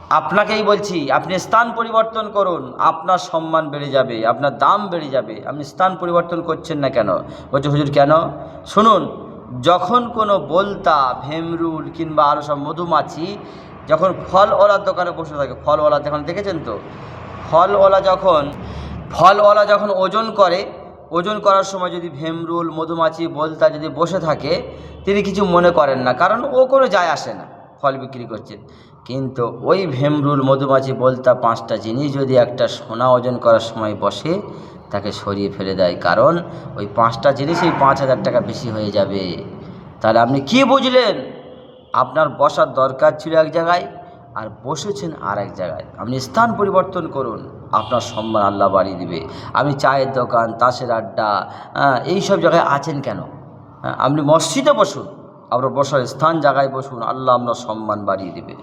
আপনাকেই বলছি, আপনি স্থান পরিবর্তন করুন, আপনার সম্মান বেড়ে যাবে, আপনার দাম বেড়ে যাবে। আপনি স্থান পরিবর্তন করছেন না কেন? বলছে হুজুর কেন? শুনুন, যখন কোনো বোলতা, ভেমরুল কিংবা আরও সব মধুমাছি যখন ফলওয়ালার দোকানে বসে থাকে, ফলওয়ালা যখন দেখেছেন তো, ফলওয়ালা যখন ওজন করে, ওজন করার সময় যদি ভেমরুল, মধুমাছি, বোলতা যদি বসে থাকে, তিনি কিছু মনে করেন না, কারণ ও কোনো যায় আসে না, ফল বিক্রি করছেন। কিন্তু ওই ভেমরুল, মধুমাছি, বোলতা 5টা জিনিস যদি একটা সোনা ওজন করার সময় বসে, তাকে সরিয়ে ফেলে দেয়, কারণ ওই 5টা জিনিসই 5,000 টাকা বেশি হয়ে যাবে। তাহলে আপনি কি বুঝলেন? আপনার বসার দরকার ছিল এক জায়গায়, আর বসেছেন আর এক জায়গায়। আপনি স্থান পরিবর্তন করুন, আপনার সম্মান আল্লাহ বাড়িয়ে দিবে। আপনি চায়ের দোকান, তাসের আড্ডা, এই সব জায়গায় আছেন কেন? আপনি মসজিদে বসুন, আপনার বসার স্থান জায়গায় বসুন, আল্লাহ আপনার সম্মান বাড়িয়ে দেবে।